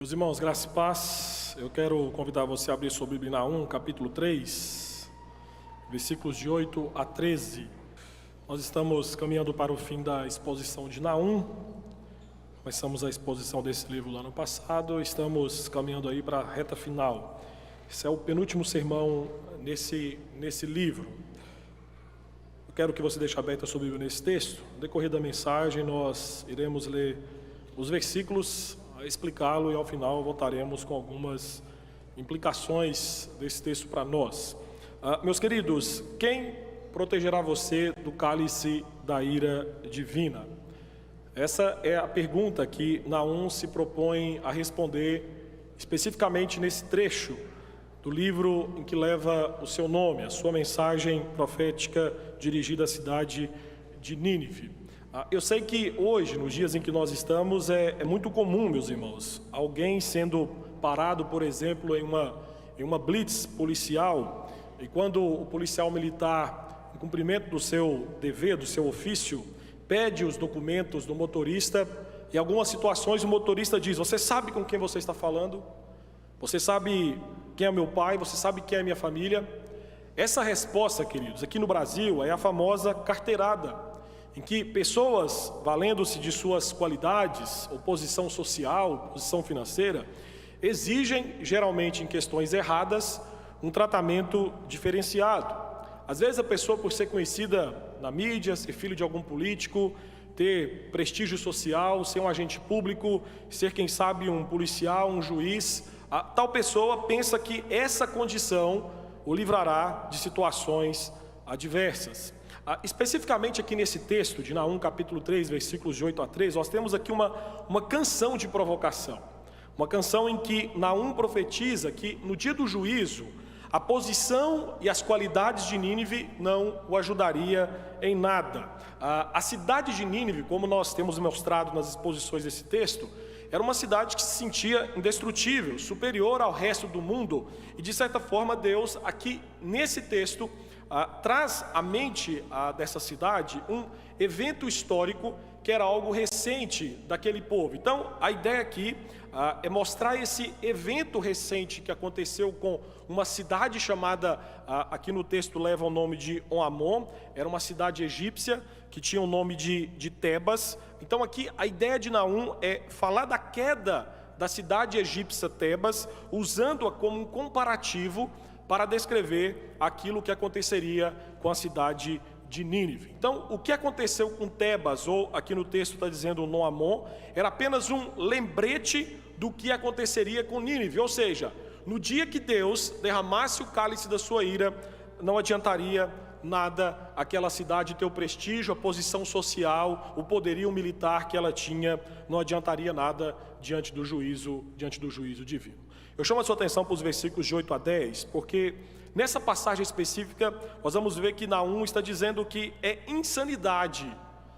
Meus irmãos, graça e paz, eu quero convidar você a abrir sua Bíblia em Naum, capítulo 3, versículos de 8 a 13. Nós estamos caminhando para o fim da exposição de Naum. Começamos a exposição desse livro no ano passado, estamos caminhando aí para a reta final. Esse é o penúltimo sermão nesse livro. Eu quero que você deixe aberta a sua Bíblia nesse texto. No decorrer da mensagem, nós iremos ler os versículos, explicá-lo, e ao final voltaremos com algumas implicações desse texto para nós. Meus queridos, quem protegerá você do cálice da ira divina? Essa é a pergunta que Naum se propõe a responder especificamente nesse trecho do livro em que leva o seu nome, a sua mensagem profética dirigida à cidade de Nínive. Eu sei que hoje, nos dias em que nós estamos, é muito comum, meus irmãos, alguém sendo parado, por exemplo, em uma blitz policial, e quando o policial militar, em cumprimento do seu dever, do seu ofício, pede os documentos do motorista, em algumas situações o motorista diz: você sabe com quem você está falando? Você sabe quem é meu pai? Você sabe quem é minha família? Essa resposta, queridos, aqui no Brasil é a famosa carteirada, em que pessoas, valendo-se de suas qualidades, ou posição social, posição financeira, exigem, geralmente em questões erradas, um tratamento diferenciado. Às vezes a pessoa, por ser conhecida na mídia, ser filho de algum político, ter prestígio social, ser um agente público, ser, quem sabe, um policial, um juiz, tal pessoa pensa que essa condição o livrará de situações adversas. Especificamente aqui nesse texto de Naum, capítulo 3, versículos de 8 a 13, nós temos aqui uma canção de provocação. Uma canção em que Naum profetiza que no dia do juízo, a posição e as qualidades de Nínive não o ajudaria em nada. A cidade de Nínive, como nós temos mostrado nas exposições desse texto, era uma cidade que se sentia indestrutível, superior ao resto do mundo. E de certa forma Deus, aqui nesse texto, traz à mente dessa cidade um evento histórico que era algo recente daquele povo. Então a ideia aqui é mostrar esse evento recente que aconteceu com uma cidade chamada, aqui no texto leva o nome de On-Amon, era uma cidade egípcia que tinha o nome de Tebas. Então aqui a ideia de Naum é falar da queda da cidade egípcia Tebas, usando-a como um comparativo para descrever aquilo que aconteceria com a cidade de Nínive. Então, o que aconteceu com Tebas, ou aqui no texto está dizendo On-Amon, era apenas um lembrete do que aconteceria com Nínive. Ou seja, no dia que Deus derramasse o cálice da sua ira, não adiantaria nada aquela cidade ter o prestígio, a posição social, o poderio militar que ela tinha, não adiantaria nada diante do juízo divino. Eu chamo a sua atenção para os versículos de 8 a 10, porque nessa passagem específica nós vamos ver que Naum está dizendo que é insanidade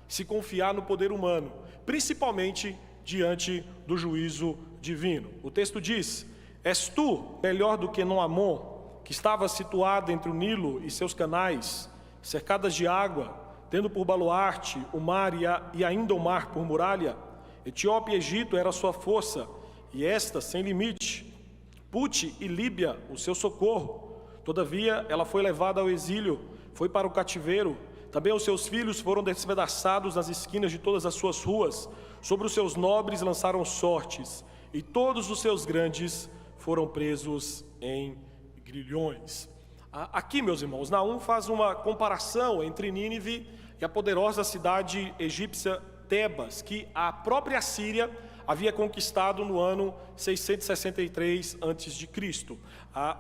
se confiar no poder humano, principalmente diante do juízo divino. O texto diz: és tu melhor do que On-Amon, que estava situada entre o Nilo e seus canais, cercadas de água, tendo por baluarte o mar e ainda o mar por muralha? Etiópia e Egito era a sua força, e esta sem limite. Pute e Líbia, o seu socorro. Todavia ela foi levada ao exílio, foi para o cativeiro. Também os seus filhos foram despedaçados nas esquinas de todas as suas ruas. Sobre os seus nobres lançaram sortes, e todos os seus grandes foram presos em grilhões. Aqui, meus irmãos, Naum faz uma comparação entre Nínive e a poderosa cidade egípcia Tebas, que a própria Síria havia conquistado no ano 663 a.C.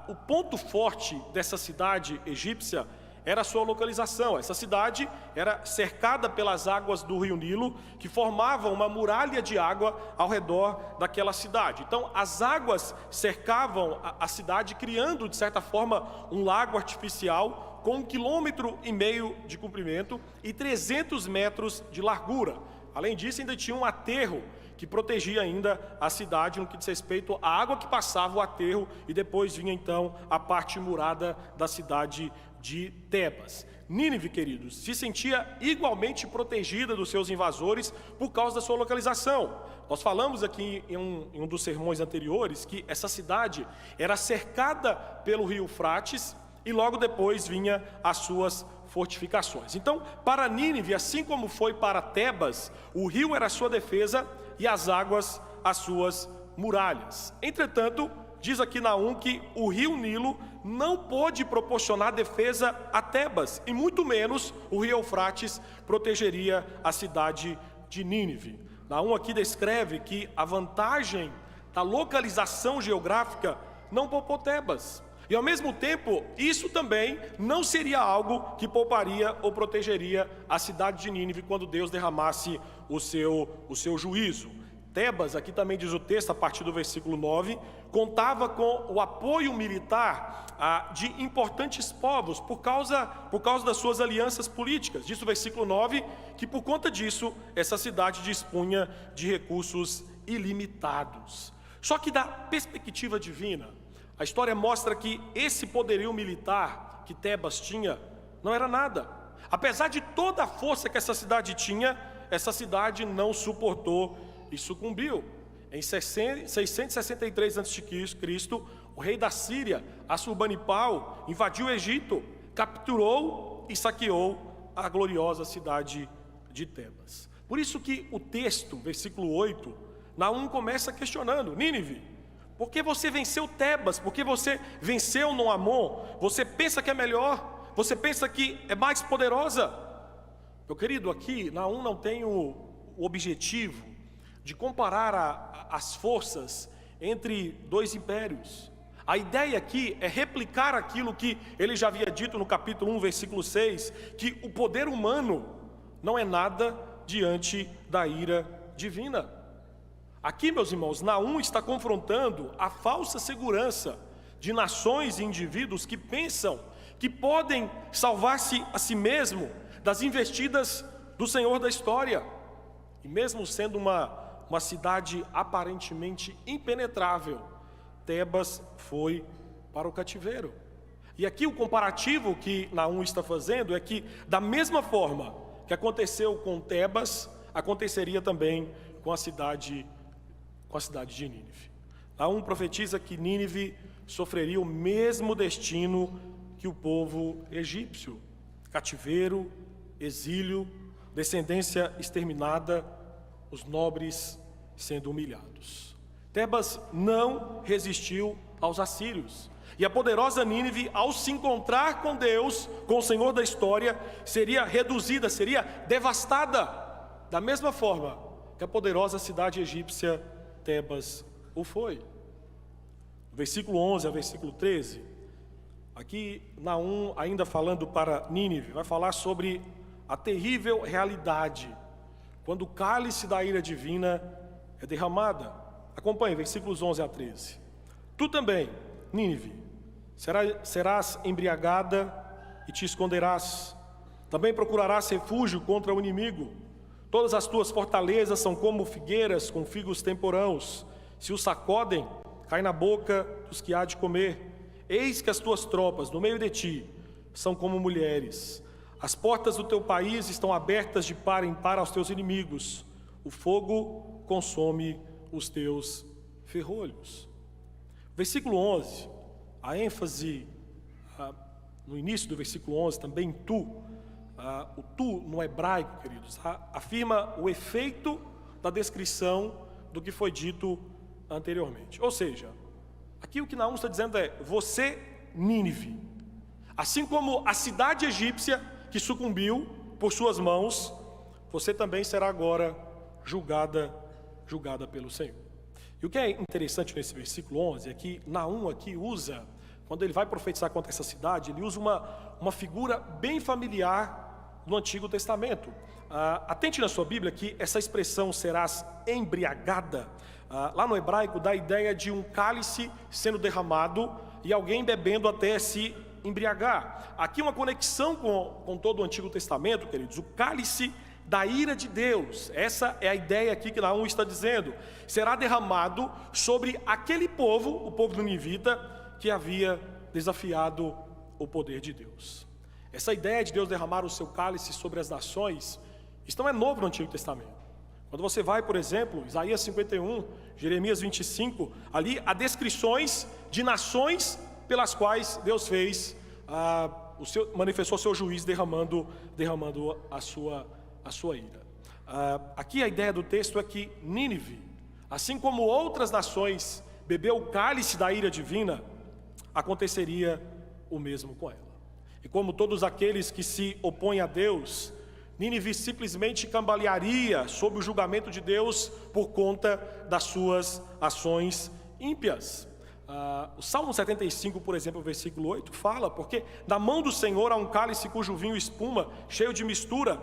O ponto forte dessa cidade egípcia era a sua localização. Essa cidade era cercada pelas águas do rio Nilo, que formavam uma muralha de água ao redor daquela cidade. Então as águas cercavam a cidade, criando de certa forma um lago artificial com 1,5 km de comprimento e 300 metros de largura. Além disso, ainda tinha um aterro que protegia ainda a cidade no que diz respeito à água que passava o aterro, e depois vinha então a parte murada da cidade de Tebas. Nínive, queridos, se sentia igualmente protegida dos seus invasores por causa da sua localização. Nós falamos aqui em um dos sermões anteriores que essa cidade era cercada pelo rio Eufrates e logo depois vinha as suas fortificações. Então, para Nínive, assim como foi para Tebas, o rio era a sua defesa e as águas as suas muralhas. Entretanto, diz aqui Naum que o rio Nilo não pôde proporcionar defesa a Tebas, e muito menos o rio Eufrates protegeria a cidade de Nínive. Naum aqui descreve que a vantagem da localização geográfica não poupou Tebas. E ao mesmo tempo, isso também não seria algo que pouparia ou protegeria a cidade de Nínive quando Deus derramasse o seu juízo. Tebas, aqui também diz o texto, a partir do versículo 9, contava com o apoio militar de importantes povos por causa das suas alianças políticas. Diz o versículo 9 que por conta disso, essa cidade dispunha de recursos ilimitados. Só que da perspectiva divina, a história mostra que esse poderio militar que Tebas tinha não era nada. Apesar de toda a força que essa cidade tinha, essa cidade não suportou e sucumbiu. Em 663 a.C., o rei da Síria, Assurbanipal, invadiu o Egito, capturou e saqueou a gloriosa cidade de Tebas. Por isso que o texto, versículo 8, Naum começa questionando: Nínive, por que você venceu Tebas? Por que você venceu no Amon? Você pensa que é melhor? Você pensa que é mais poderosa? Meu querido, aqui Naum não tem o objetivo de comparar as forças entre dois impérios. A ideia aqui é replicar aquilo que ele já havia dito no capítulo 1, versículo 6, que o poder humano não é nada diante da ira divina. Aqui, meus irmãos, Naum está confrontando a falsa segurança de nações e indivíduos que pensam que podem salvar-se a si mesmo das investidas do Senhor da história. E mesmo sendo uma cidade aparentemente impenetrável, Tebas foi para o cativeiro. E aqui o comparativo que Naum está fazendo é que, da mesma forma que aconteceu com Tebas, aconteceria também com a cidade de Nínive. Naum profetiza que Nínive sofreria o mesmo destino que o povo egípcio: cativeiro, exílio, descendência exterminada, os nobres sendo humilhados. Tebas não resistiu aos assírios. E a poderosa Nínive, ao se encontrar com Deus, com o Senhor da história, seria reduzida, seria devastada, da mesma forma que a poderosa cidade egípcia Tebas o foi. Versículo 11 ao versículo 13, aqui Naum, ainda falando para Nínive, vai falar sobre a terrível realidade quando o cálice da ira divina é derramada. Acompanhe, versículos 11 a 13. Tu também, Nínive, serás embriagada e te esconderás. Também procurarás refúgio contra o inimigo. Todas as tuas fortalezas são como figueiras com figos temporãos. Se os sacodem, cai na boca dos que há de comer. Eis que as tuas tropas, no meio de ti, são como mulheres. As portas do teu país estão abertas de par em par aos teus inimigos. O fogo consome os teus ferrolhos. Versículo 11, a ênfase no início do versículo 11, também tu. O tu no hebraico, queridos, afirma o efeito da descrição do que foi dito anteriormente. Ou seja, aqui o que Naum está dizendo é: você, Nínive, assim como a cidade egípcia que sucumbiu por suas mãos, você também será agora julgada pelo Senhor. E o que é interessante nesse versículo 11 é que Naum aqui usa, quando ele vai profetizar contra essa cidade, ele usa uma figura bem familiar no Antigo Testamento. Atente na sua Bíblia que essa expressão serás embriagada, lá no hebraico dá a ideia de um cálice sendo derramado e alguém bebendo até se embriagar. Aqui uma conexão com todo o Antigo Testamento, queridos, o cálice da ira de Deus. Essa é a ideia aqui que Naum está dizendo. Será derramado sobre aquele povo, o povo ninivita, que havia desafiado o poder de Deus. Essa ideia de Deus derramar o seu cálice sobre as nações, isso não é novo no Antigo Testamento. Quando você vai, por exemplo, Isaías 51, Jeremias 25, ali há descrições de nações pelas quais Deus fez, manifestou seu juízo derramando a sua ira. Aqui a ideia do texto é que Nínive, assim como outras nações, bebeu o cálice da ira divina, aconteceria o mesmo com ela. E como todos aqueles que se opõem a Deus, Nínive simplesmente cambalearia sob o julgamento de Deus por conta das suas ações ímpias. O Salmo 75, por exemplo, versículo 8, fala: porque na mão do Senhor há um cálice cujo vinho espuma, cheio de mistura,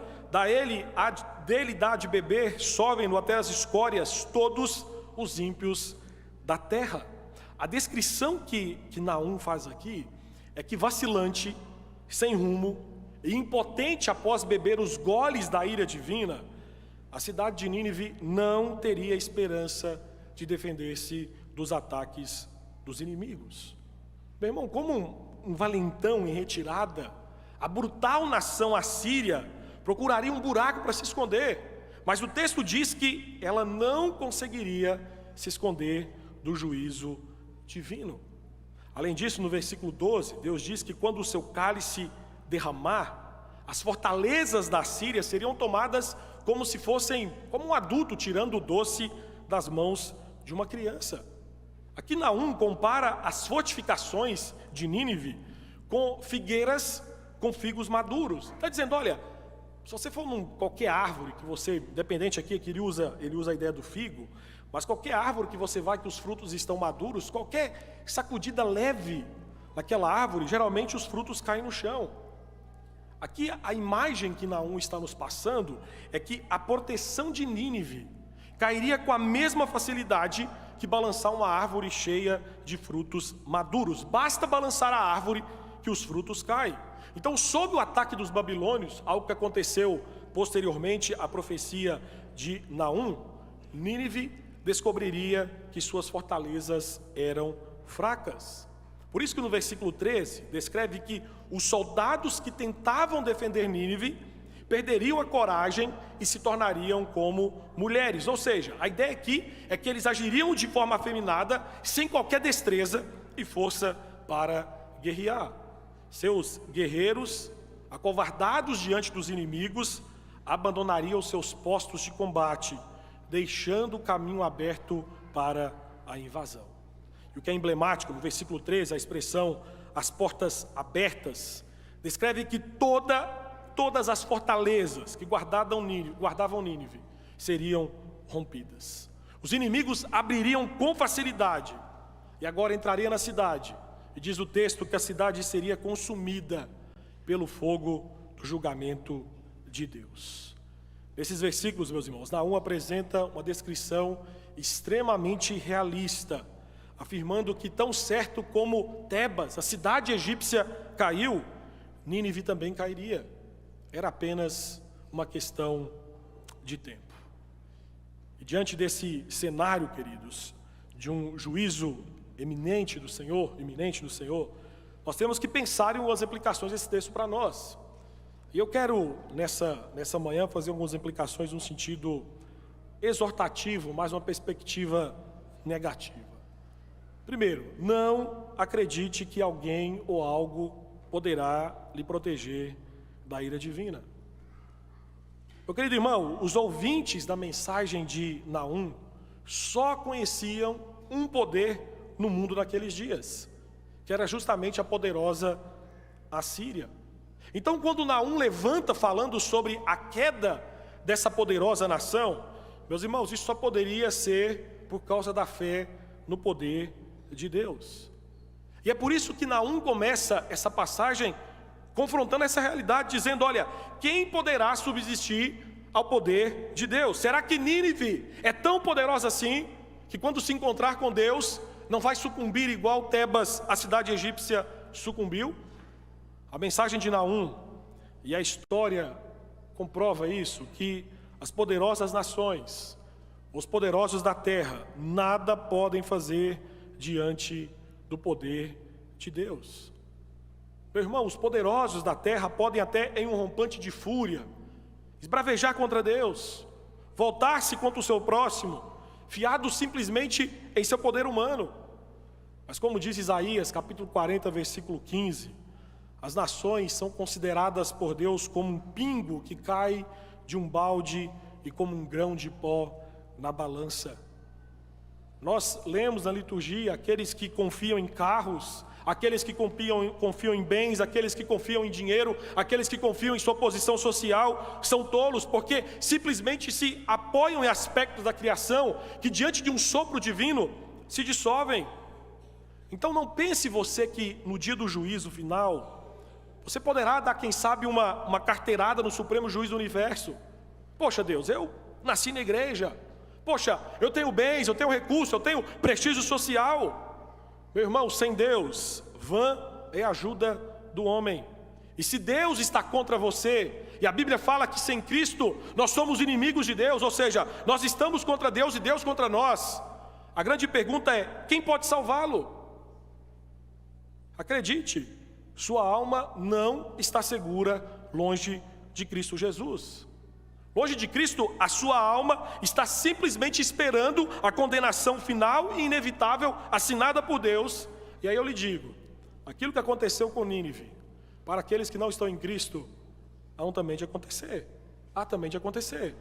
dele dá de beber, sobem-no até as escórias todos os ímpios da terra. A descrição que Naum faz aqui é que vacilante, sem rumo e impotente após beber os goles da ira divina, a cidade de Nínive não teria esperança de defender-se dos ataques dos inimigos. Meu irmão, como um valentão em retirada, a brutal nação assíria procuraria um buraco para se esconder, mas o texto diz que ela não conseguiria se esconder do juízo divino. Além disso, no versículo 12, Deus diz que quando o seu cálice derramar, as fortalezas da Síria seriam tomadas como se fossem, como um adulto tirando o doce das mãos de uma criança. Aqui Naum compara as fortificações de Nínive com figueiras com figos maduros. Está dizendo, olha, se você for qualquer árvore que você, dependente aqui que ele usa a ideia do figo, mas qualquer árvore que você vai que os frutos estão maduros, qualquer sacudida leve naquela árvore, geralmente os frutos caem no chão. Aqui a imagem que Naum está nos passando é que a proteção de Nínive cairia com a mesma facilidade que balançar uma árvore cheia de frutos maduros. Basta balançar a árvore que os frutos caem. Então, sob o ataque dos babilônios, algo que aconteceu posteriormente à profecia de Naum, Nínive descobriria que suas fortalezas eram fracas. Por isso que no versículo 13, descreve que os soldados que tentavam defender Nínive perderiam a coragem e se tornariam como mulheres. Ou seja, a ideia aqui é que eles agiriam de forma afeminada, sem qualquer destreza e força para guerrear. Seus guerreiros, acovardados diante dos inimigos, abandonariam seus postos de combate, deixando o caminho aberto para a invasão. E o que é emblemático, no versículo 13, a expressão as portas abertas, descreve que todas as fortalezas que guardavam Nínive seriam rompidas. Os inimigos abririam com facilidade e agora entraria na cidade. E diz o texto que a cidade seria consumida pelo fogo do julgamento de Deus. Nesses versículos, meus irmãos, Naum apresenta uma descrição extremamente realista, afirmando que tão certo como Tebas, a cidade egípcia, caiu, Nínive também cairia. Era apenas uma questão de tempo. E diante desse cenário, queridos, de um juízo iminente do Senhor, nós temos que pensar em algumas implicações desse texto para nós. E eu quero, nessa manhã, fazer algumas implicações no sentido exortativo, mas uma perspectiva negativa. Primeiro, não acredite que alguém ou algo poderá lhe proteger da ira divina. Meu querido irmão, os ouvintes da mensagem de Naum só conheciam um poder no mundo naqueles dias, que era justamente a poderosa Assíria. Então, quando Naum levanta falando sobre a queda dessa poderosa nação, meus irmãos, isso só poderia ser por causa da fé no poder de Deus. E é por isso que Naum começa essa passagem confrontando essa realidade, dizendo, olha, quem poderá subsistir ao poder de Deus? Será que Nínive é tão poderosa assim, que quando se encontrar com Deus, não vai sucumbir igual Tebas, a cidade egípcia, sucumbiu? A mensagem de Naum e a história comprova isso, que as poderosas nações, os poderosos da terra, nada podem fazer diante do poder de Deus. Meu irmão, os poderosos da terra podem até, em um rompante de fúria, esbravejar contra Deus, voltar-se contra o seu próximo, fiados simplesmente em seu poder humano. Mas como diz Isaías, capítulo 40, versículo 15, as nações são consideradas por Deus como um pingo que cai de um balde e como um grão de pó na balança. Nós lemos na liturgia aqueles que confiam em carros, aqueles que confiam em bens, aqueles que confiam em dinheiro, aqueles que confiam em sua posição social, são tolos, porque simplesmente se apoiam em aspectos da criação que diante de um sopro divino se dissolvem. Então não pense você que no dia do juízo final você poderá dar, quem sabe, uma carteirada no Supremo Juiz do Universo. Poxa Deus, eu nasci na igreja, poxa, eu tenho bens, eu tenho recursos, eu tenho prestígio social. Meu irmão, sem Deus, vã é a ajuda do homem. E se Deus está contra você, e a Bíblia fala que sem Cristo nós somos inimigos de Deus, ou seja, nós estamos contra Deus e Deus contra nós, a grande pergunta é: quem pode salvá-lo? Acredite, sua alma não está segura longe de Cristo Jesus. Longe de Cristo, a sua alma está simplesmente esperando a condenação final e inevitável assinada por Deus. E aí eu lhe digo, aquilo que aconteceu com Nínive, para aqueles que não estão em Cristo, há também de acontecer.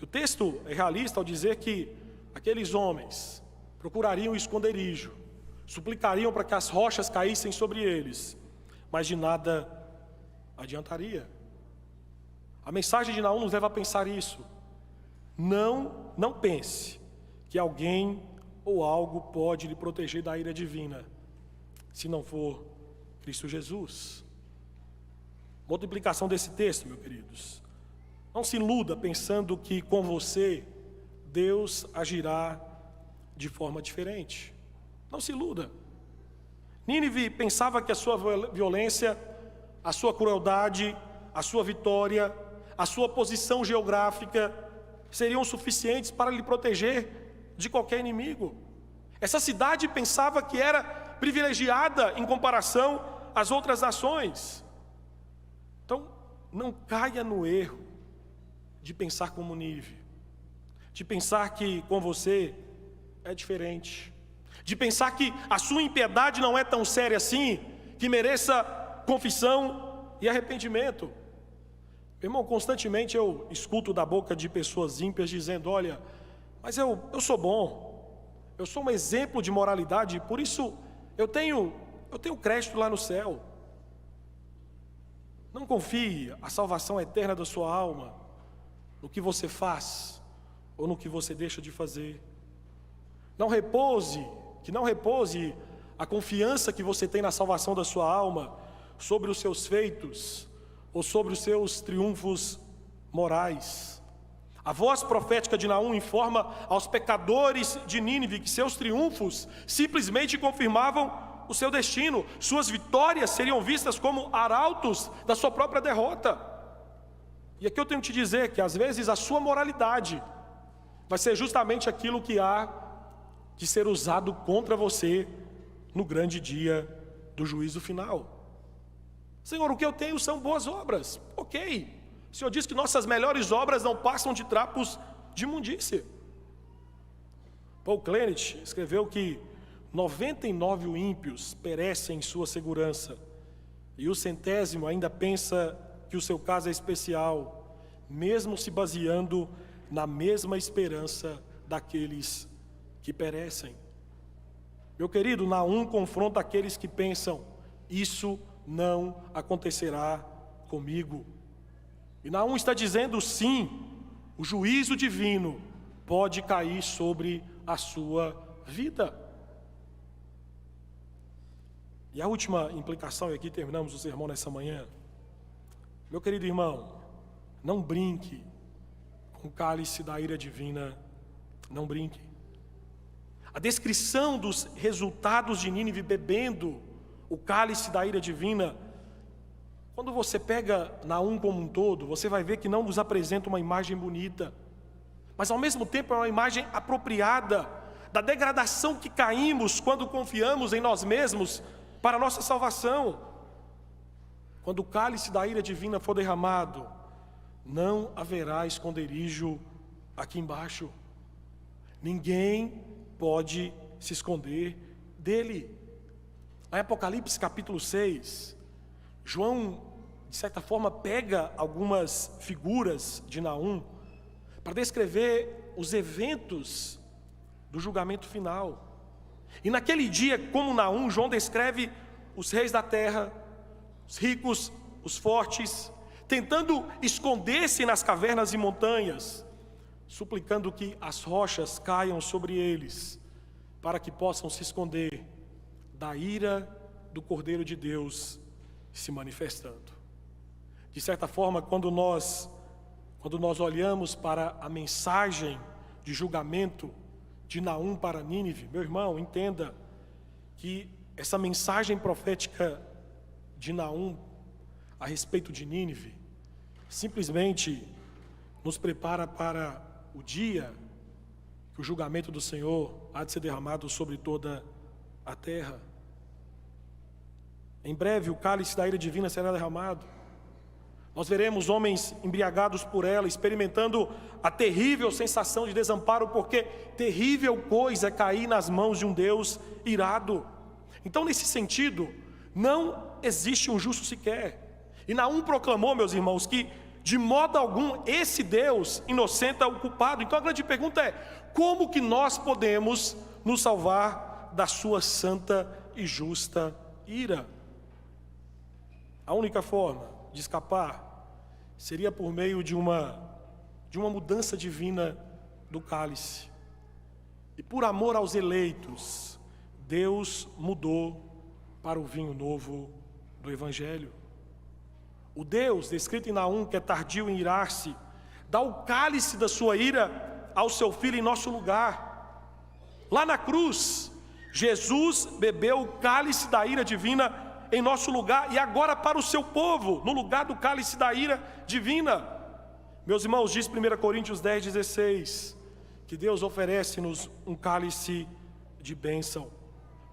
O texto é realista ao dizer que aqueles homens procurariam esconderijo, suplicariam para que as rochas caíssem sobre eles, mas de nada adiantaria. A mensagem de Naum nos leva a pensar isso. Não pense que alguém ou algo pode lhe proteger da ira divina, se não for Cristo Jesus. Outra implicação desse texto, meus queridos: não se iluda pensando que com você Deus agirá de forma diferente. Não se iluda. Nínive pensava que a sua violência, a sua crueldade, a sua vitória, a sua posição geográfica seriam suficientes para lhe proteger de qualquer inimigo. Essa cidade pensava que era privilegiada em comparação às outras nações. Então, não caia no erro de pensar como Nínive, de pensar que com você é diferente, de pensar que a sua impiedade não é tão séria assim, que mereça confissão e arrependimento. Irmão, constantemente eu escuto da boca de pessoas ímpias dizendo: olha, mas eu sou bom, eu sou um exemplo de moralidade, por isso eu tenho crédito lá no céu. Não confie a salvação eterna da sua alma no que você faz ou no que você deixa de fazer. Que não repouse a confiança que você tem na salvação da sua alma sobre os seus feitos ou sobre os seus triunfos morais. A voz profética de Naum informa aos pecadores de Nínive que seus triunfos simplesmente confirmavam o seu destino. Suas vitórias seriam vistas como arautos da sua própria derrota. E aqui eu tenho que te dizer que às vezes a sua moralidade vai ser justamente aquilo que há de ser usado contra você no grande dia do juízo final. Senhor, o que eu tenho são boas obras. Ok, o Senhor diz que nossas melhores obras não passam de trapos de imundície. Paul Clement escreveu que 99 ímpios perecem em sua segurança, e o 100º ainda pensa que o seu caso é especial, mesmo se baseando na mesma esperança daqueles que perecem. Meu querido, Naum confronta aqueles que pensam: isso não acontecerá comigo. E Naum está dizendo: sim, o juízo divino pode cair sobre a sua vida. E a última implicação, e aqui terminamos o sermão nessa manhã. Meu querido irmão, não brinque com o cálice da ira divina, não brinque. A descrição dos resultados de Nínive bebendo o cálice da ira divina, quando você pega Naum como um todo, você vai ver que não nos apresenta uma imagem bonita, mas ao mesmo tempo é uma imagem apropriada da degradação que caímos quando confiamos em nós mesmos para a nossa salvação. quando o cálice da ira divina for derramado, não haverá esconderijo aqui embaixo. Ninguém pode se esconder dele. Em Apocalipse capítulo 6, João, de certa forma, pega algumas figuras de Naum para descrever os eventos do julgamento final. E naquele dia, como Naum, João descreve os reis da terra, os ricos, os fortes, tentando esconder-se nas cavernas e montanhas, suplicando que as rochas caiam sobre eles, para que possam se esconder da ira do Cordeiro de Deus se manifestando. De certa forma, quando nós olhamos para a mensagem de julgamento de Naum para Nínive, meu irmão, entenda que essa mensagem profética de Naum a respeito de Nínive simplesmente nos prepara para o dia que o julgamento do Senhor há de ser derramado sobre toda a terra. Em breve o cálice da ira divina será derramado. Nós veremos homens embriagados por ela, experimentando a terrível sensação de desamparo, porque terrível coisa é cair nas mãos de um Deus irado. Então, nesse sentido, não existe um justo sequer. E Naum proclamou, meus irmãos, que de modo algum esse Deus inocenta o culpado. Então a grande pergunta é: como que nós podemos nos salvar da sua santa e justa ira? A única forma de escapar seria por meio de uma mudança divina do cálice. E por amor aos eleitos, Deus mudou para o vinho novo do Evangelho. O Deus, descrito em Naum, que é tardio em irar-se, dá o cálice da sua ira ao seu Filho em nosso lugar. Lá na cruz, Jesus bebeu o cálice da ira divina em nosso lugar, e agora para o seu povo, no lugar do cálice da ira divina. Meus irmãos, diz 1 Coríntios 10:16, que Deus oferece-nos um cálice de bênção.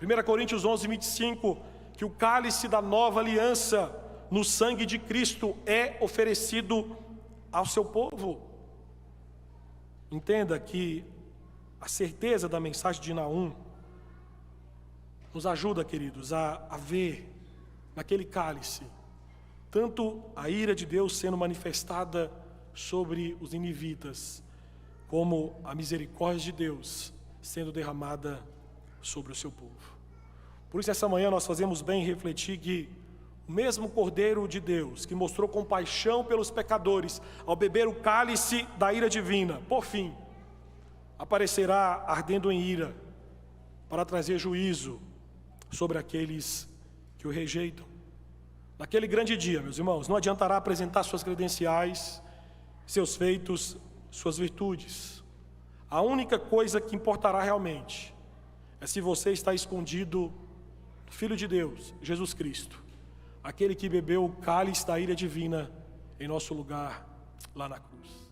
1 Coríntios 11:25, que o cálice da nova aliança no sangue de Cristo é oferecido ao seu povo. Entenda que a certeza da mensagem de Naum nos ajuda, queridos, a ver naquele cálice tanto a ira de Deus sendo manifestada sobre os ninivitas, como a misericórdia de Deus sendo derramada sobre o seu povo. Por isso, essa manhã nós fazemos bem em refletir que o mesmo Cordeiro de Deus, que mostrou compaixão pelos pecadores ao beber o cálice da ira divina, por fim, aparecerá ardendo em ira para trazer juízo sobre aqueles que o rejeitam. Naquele grande dia, meus irmãos, não adiantará apresentar suas credenciais, seus feitos, suas virtudes. A única coisa que importará realmente é se você está escondido no Filho de Deus, Jesus Cristo, aquele que bebeu o cálice da ira divina em nosso lugar lá na cruz.